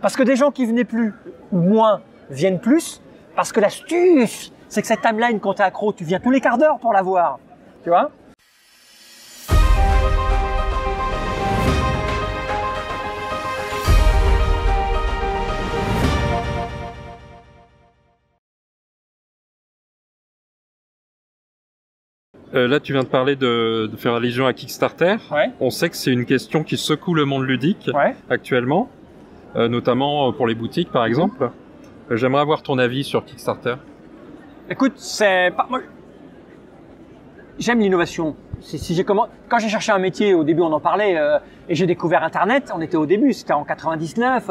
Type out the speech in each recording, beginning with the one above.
Parce que des gens qui venaient plus ou moins viennent plus, parce que l'astuce, c'est que cette timeline, quand tu es accro, tu viens tous les quarts d'heure pour la voir. Tu vois? Là, tu viens de parler de faire allusion à Kickstarter. Ouais. On sait que c'est une question qui secoue le monde ludique actuellement, notamment pour les boutiques, par exemple. J'aimerais avoir ton avis sur Kickstarter. Écoute, c'est pas moi. J'aime l'innovation. Quand j'ai cherché un métier, au début on en parlait, et j'ai découvert Internet. On était au début, c'était en 99,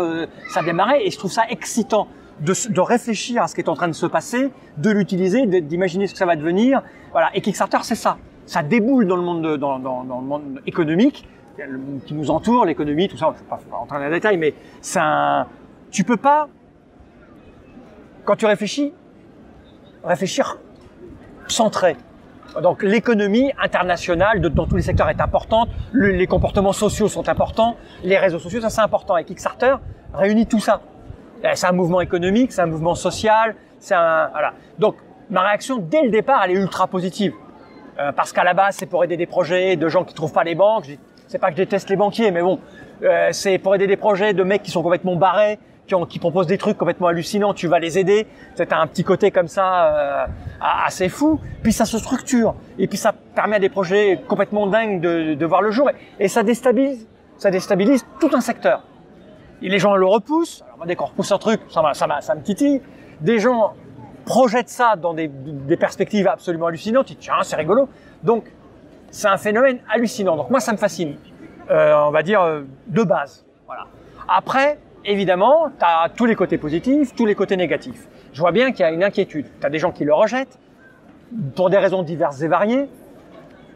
ça démarrait, et je trouve ça excitant de réfléchir à ce qui est en train de se passer, de l'utiliser, d'imaginer ce que ça va devenir. Voilà. Et Kickstarter, c'est ça. Ça déboule dans le monde, dans le monde économique qui nous entoure, l'économie, tout ça. Je ne vais pas rentrer dans les détails, mais tu peux pas, quand tu réfléchir centré. Donc l'économie internationale dans tous les secteurs est importante, les comportements sociaux sont importants, les réseaux sociaux, ça c'est important. Et Kickstarter réunit tout ça. C'est un mouvement économique, c'est un mouvement social, voilà. Donc ma réaction dès le départ, elle est ultra positive, parce qu'à la base c'est pour aider des projets de gens qui trouvent pas les banques. C'est pas que je déteste les banquiers, mais bon, c'est pour aider des projets de mecs qui sont complètement barrés, qui proposent des trucs complètement hallucinants. Tu vas les aider. C'est un petit côté comme ça assez fou. Puis ça se structure et puis ça permet à des projets complètement dingues de voir le jour, et ça déstabilise tout un secteur. Et les gens le repoussent. Alors moi, dès qu'on repousse un truc, ça me titille. Des gens projettent ça dans des perspectives absolument hallucinantes. Ils disent, tiens, c'est rigolo. Donc, c'est un phénomène hallucinant. Donc moi, ça me fascine. On va dire de base. Voilà. Après, évidemment, tu as tous les côtés positifs, tous les côtés négatifs. Je vois bien qu'il y a une inquiétude. Tu as des gens qui le rejettent pour des raisons diverses et variées.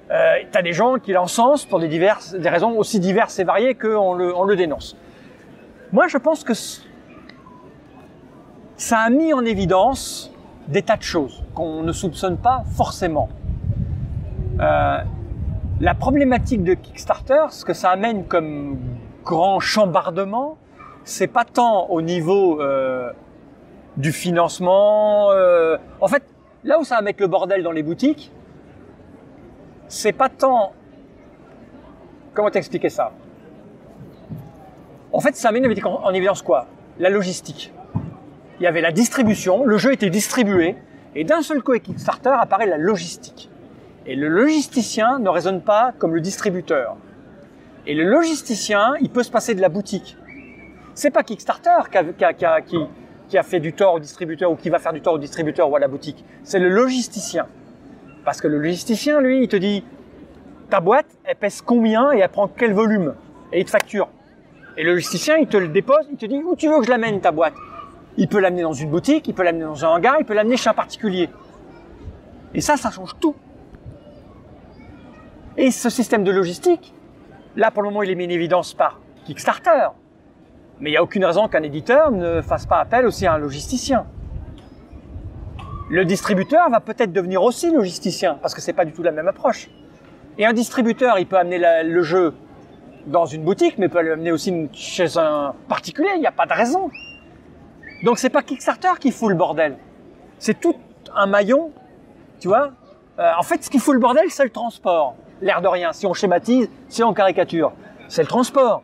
Tu as des gens qui l'encensent pour des raisons aussi diverses et variées qu'on le dénonce. Moi, je pense que ça a mis en évidence des tas de choses qu'on ne soupçonne pas forcément. La problématique de Kickstarter, ce que ça amène comme grand chambardement, c'est pas tant au niveau du financement. En fait, là où ça va mettre le bordel dans les boutiques, c'est pas tant... Comment t'expliquer ça? En fait, ça met en évidence quoi? La logistique. Il y avait la distribution, le jeu était distribué, et d'un seul coup avec Kickstarter apparaît la logistique. Et le logisticien ne raisonne pas comme le distributeur. Et le logisticien, il peut se passer de la boutique. C'est pas Kickstarter qui a fait du tort au distributeur ou qui va faire du tort au distributeur ou à la boutique. C'est le logisticien. Parce que le logisticien, lui, il te dit ta boîte, elle pèse combien et elle prend quel volume, et il te facture. Et le logisticien, il te le dépose, il te dit où tu veux que je l'amène ta boîte. Il peut l'amener dans une boutique, il peut l'amener dans un hangar, il peut l'amener chez un particulier. Et ça change tout. Et ce système de logistique, là pour le moment il est mis en évidence par Kickstarter. Mais il n'y a aucune raison qu'un éditeur ne fasse pas appel aussi à un logisticien. Le distributeur va peut-être devenir aussi logisticien, parce que c'est pas du tout la même approche. Et un distributeur, il peut amener le jeu dans une boutique, mais peut l'amener aussi chez un particulier, il n'y a pas de raison. Donc c'est pas Kickstarter qui fout le bordel. C'est tout un maillon, tu vois. En fait, ce qui fout le bordel, c'est le transport. L'air de rien, si on schématise, si on caricature. C'est le transport.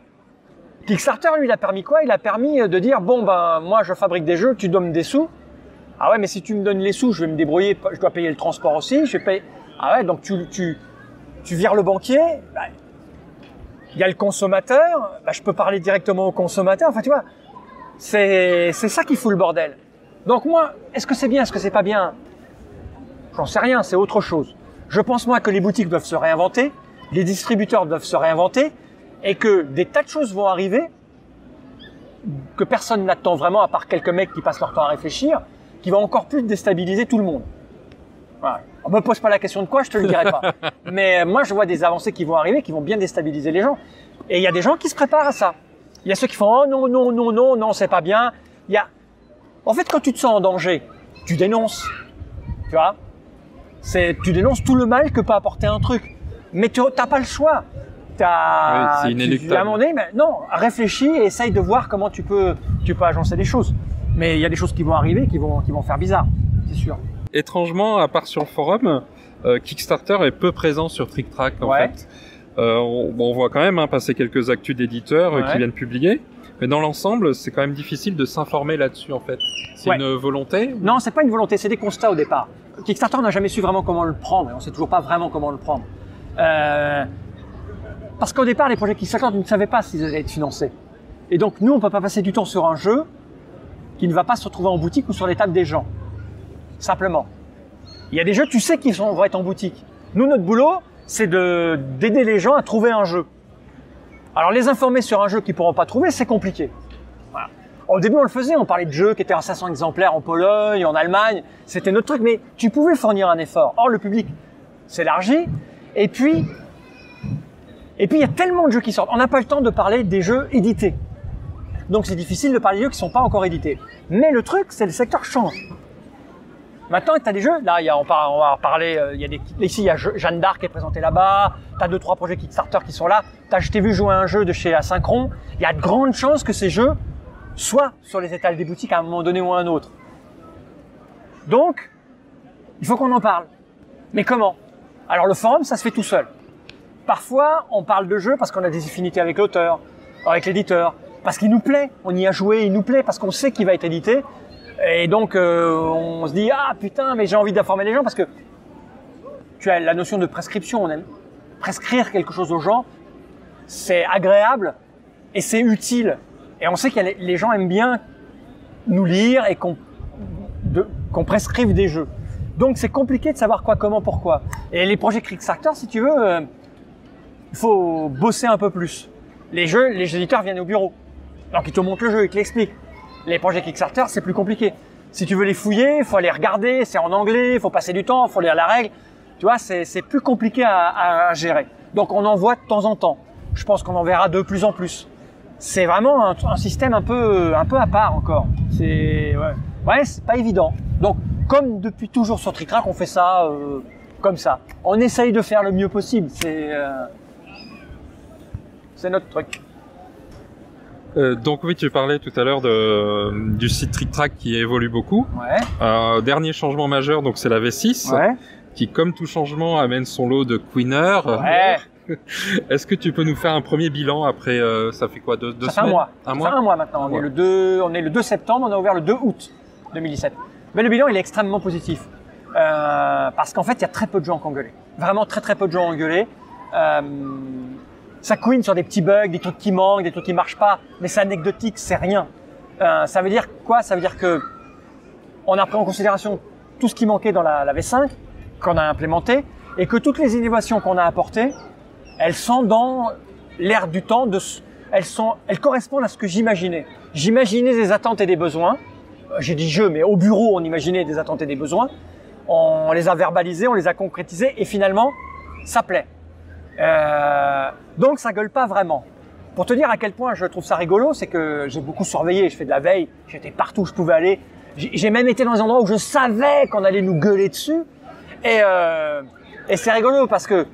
Kickstarter, lui, il a permis quoi? Il a permis de dire, bon, ben, moi, je fabrique des jeux, tu donnes des sous. Ah ouais, mais si tu me donnes les sous, je vais me débrouiller, je dois payer le transport aussi, je vais payer... Ah ouais, donc tu vires le banquier, ben, il y a le consommateur, ben, je peux parler directement au consommateur, enfin, tu vois, c'est ça qui fout le bordel. Donc moi, est-ce que c'est bien, est-ce que c'est pas bien? J'en sais rien, c'est autre chose. Je pense, moi, que les boutiques doivent se réinventer, les distributeurs doivent se réinventer, et que des tas de choses vont arriver que personne n'attend vraiment, à part quelques mecs qui passent leur temps à réfléchir, qui vont encore plus déstabiliser tout le monde. Voilà. On me pose pas la question de quoi, je te le dirai pas. Mais moi, je vois des avancées qui vont arriver, qui vont bien déstabiliser les gens. Et il y a des gens qui se préparent à ça. Il y a ceux qui font « Oh non, non, non, non, non, c'est pas bien ». En fait, quand tu te sens en danger, tu dénonces. Tu vois, tu dénonces tout le mal que peut apporter un truc. Mais tu n'as pas le choix. c'est inéluctable. À un moment donné, non, réfléchis et essaye de voir comment tu peux agencer des choses. Mais il y a des choses qui vont arriver, qui vont faire bizarre, c'est sûr. Étrangement, à part sur le forum, Kickstarter est peu présent sur TrickTrack en fait. On voit quand même passer quelques actus d'éditeurs qui viennent publier. Mais dans l'ensemble, c'est quand même difficile de s'informer là-dessus, en fait. C'est une volonté? Non, c'est pas une volonté, c'est des constats au départ. Kickstarter, on n'a jamais su vraiment comment le prendre, et on sait toujours pas vraiment comment le prendre. Parce qu'au départ, les projets Kickstarter ne savaient pas s'ils allaient être financés. Et donc, nous, on peut pas passer du temps sur un jeu qui ne va pas se retrouver en boutique ou sur les tables des gens. Simplement. Il y a des jeux, tu sais qu'ils vont être en boutique. Nous, notre boulot, c'est d'aider les gens à trouver un jeu. Alors, les informer sur un jeu qu'ils pourront pas trouver, c'est compliqué. Voilà. Au début, on le faisait, on parlait de jeux qui étaient en 500 exemplaires en Pologne, en Allemagne. C'était notre truc, mais tu pouvais fournir un effort. Or, le public s'élargit. Et puis, il y a tellement de jeux qui sortent. On n'a pas le temps de parler des jeux édités. Donc, c'est difficile de parler des jeux qui sont pas encore édités. Mais le truc, c'est que le secteur change. Maintenant, tu as des jeux, là, on va parler, ici, il y a Jeanne d'Arc qui est présentée là-bas, tu as 2-3 projets Kickstarter qui sont là, je t'ai vu jouer à un jeu de chez Asynchron, il y a de grandes chances que ces jeux soient sur les étals des boutiques à un moment donné ou à un autre. Donc, il faut qu'on en parle. Mais comment? Alors, le forum, ça se fait tout seul. Parfois, on parle de jeux parce qu'on a des affinités avec l'auteur, avec l'éditeur, parce qu'il nous plaît, on y a joué, il nous plaît, parce qu'on sait qu'il va être édité. Et donc, on se dit, ah putain, mais j'ai envie d'informer les gens parce que tu as la notion de prescription. On aime prescrire quelque chose aux gens, c'est agréable et c'est utile. Et on sait que les gens aiment bien nous lire et qu'on prescrive des jeux. Donc, c'est compliqué de savoir quoi, comment, pourquoi. Et les projets Kickstarter, si tu veux, il faut bosser un peu plus. Les éditeurs viennent au bureau. Donc, ils te montrent le jeu, ils te l'expliquent. Les projets Kickstarter, c'est plus compliqué. Si tu veux les fouiller, il faut aller regarder, c'est en anglais, il faut passer du temps, il faut lire la règle. Tu vois, c'est plus compliqué à gérer. Donc, on en voit de temps en temps. Je pense qu'on en verra de plus en plus. C'est vraiment un système un peu à part encore. C'est pas évident. Donc, comme depuis toujours sur TrickTrack, on fait ça comme ça. On essaye de faire le mieux possible. C'est notre truc. Donc oui, tu parlais tout à l'heure du site TrickTrack qui évolue beaucoup. Dernier changement majeur, donc c'est la V6, qui comme tout changement amène son lot de queeners. Est-ce que tu peux nous faire un premier bilan après, ça fait quoi, deux semaines? Ça fait un mois maintenant. On est le 2 septembre, on a ouvert le 2 août 2017. Mais le bilan, il est extrêmement positif. Parce qu'en fait, il y a très peu de gens qui ont gueulé. Vraiment très peu de gens ont gueulé. Ça couine sur des petits bugs, des trucs qui manquent, des trucs qui marchent pas, mais c'est anecdotique, c'est rien. Ça veut dire quoi? Ça veut dire que on a pris en considération tout ce qui manquait dans la V5, qu'on a implémenté, et que toutes les innovations qu'on a apportées, elles sont dans l'air du temps, elles correspondent à ce que j'imaginais. J'imaginais des attentes et des besoins. J'ai dit je, mais au bureau, on imaginait des attentes et des besoins. On les a verbalisés, on les a concrétisés, et finalement, ça plaît. Donc ça gueule pas vraiment. Pour te dire à quel point je trouve ça rigolo, c'est que j'ai beaucoup surveillé, je fais de la veille, j'étais partout où je pouvais aller. J'ai même été dans des endroits où je savais qu'on allait nous gueuler dessus. Et c'est rigolo parce que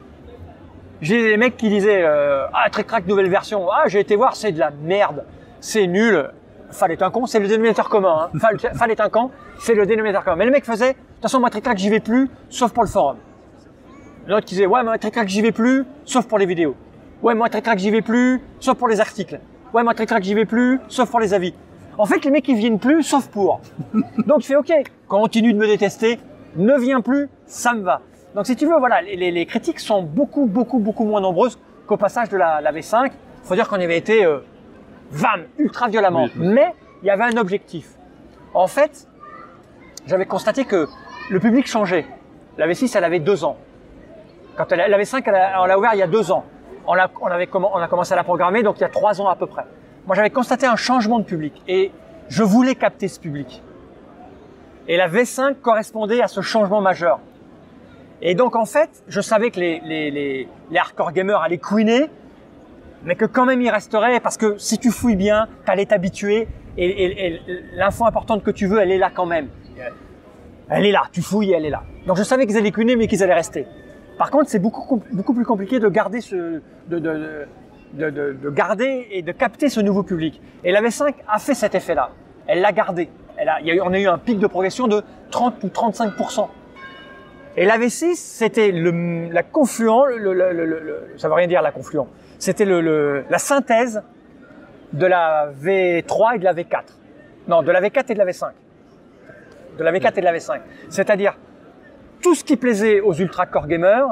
j'ai des mecs qui disaient ah TrickTrack nouvelle version, ah j'ai été voir, c'est de la merde, c'est nul. Fallait un con, c'est le dénominateur commun. Hein. Fallait un con, c'est le dénominateur commun. Mais le mec faisait, de toute façon moi TrickTrack j'y vais plus, sauf pour le forum. L'autre qui disait, ouais, moi, TrickTrack, j'y vais plus, sauf pour les vidéos. Ouais, moi, TrickTrack, j'y vais plus, sauf pour les articles. Ouais, moi, TrickTrack, j'y vais plus, sauf pour les avis. En fait, les mecs, ils viennent plus, sauf pour. Donc, je fais, OK, continue de me détester, ne viens plus, ça me va. Donc, si tu veux, voilà, les critiques sont beaucoup moins nombreuses qu'au passage de la V5. Faut dire qu'on y avait été, ultra violemment. Oui. Mais, il y avait un objectif. En fait, j'avais constaté que le public changeait. La V6, elle avait 2 ans. Quand la V5, on l'a ouvert il y a 2 ans. On a commencé à la programmer, donc il y a 3 ans à peu près. Moi, j'avais constaté un changement de public et je voulais capter ce public. Et la V5 correspondait à ce changement majeur. Et donc, en fait, je savais que les hardcore gamers allaient couiner, mais que quand même ils resteraient parce que si tu fouilles bien, tu allais t'habituer et l'info importante que tu veux, elle est là quand même. Elle est là, tu fouilles et elle est là. Donc, je savais qu'ils allaient couiner, mais qu'ils allaient rester. Par contre, c'est beaucoup plus compliqué de garder garder et de capter ce nouveau public. Et la V5 a fait cet effet-là. Elle l'a gardé. On a eu un pic de progression de 30 ou 35%. Et la V6, c'était la confluent, ça veut rien dire la confluent. C'était la synthèse de la V3 et de la V4. Non, de la V4 et de la V5. De la V4 et de la V5. C'est-à-dire tout ce qui plaisait aux ultra core gamers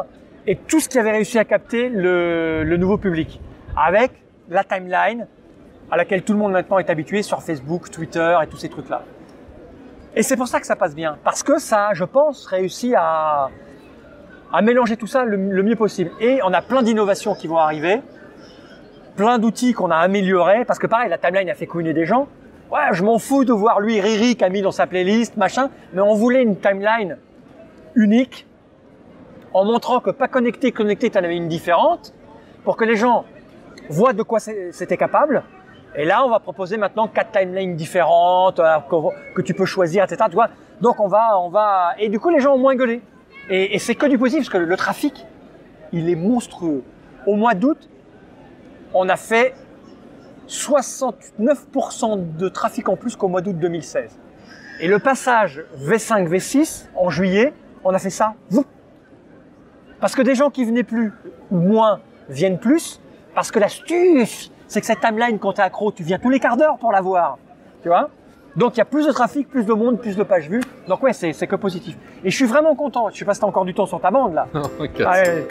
et tout ce qui avait réussi à capter le nouveau public. Avec la timeline à laquelle tout le monde maintenant est habitué sur Facebook, Twitter et tous ces trucs-là. Et c'est pour ça que ça passe bien. Parce que ça, je pense, réussit à mélanger tout ça le mieux possible. Et on a plein d'innovations qui vont arriver. Plein d'outils qu'on a améliorés. Parce que pareil, la timeline a fait couiner des gens. Ouais, je m'en fous de voir lui, Riri, qui a mis dans sa playlist, machin. Mais on voulait une timeline unique. En montrant que pas connecté, connecté, t'en avais une différente. Pour que les gens voient de quoi c'était capable. Et là, on va proposer maintenant 4 timelines différentes que tu peux choisir, etc. Tu vois. Donc on va, et du coup les gens ont moins gueulé. Et c'est que du positif parce que le trafic, il est monstrueux. Au mois d'août, on a fait 69% de trafic en plus qu'au mois d'août 2016. Et le passage V5, V6 en juillet, on a fait ça. Parce que des gens qui venaient plus ou moins viennent plus. Parce que l'astuce, c'est que cette timeline, quand t'es accro, tu viens tous les quarts d'heure pour la voir. Tu vois? Donc, il y a plus de trafic, plus de monde, plus de pages vues. Donc, ouais, c'est que positif. Et je suis vraiment content. Je sais pas si t'as encore du temps sur ta bande, là. Okay. Allez.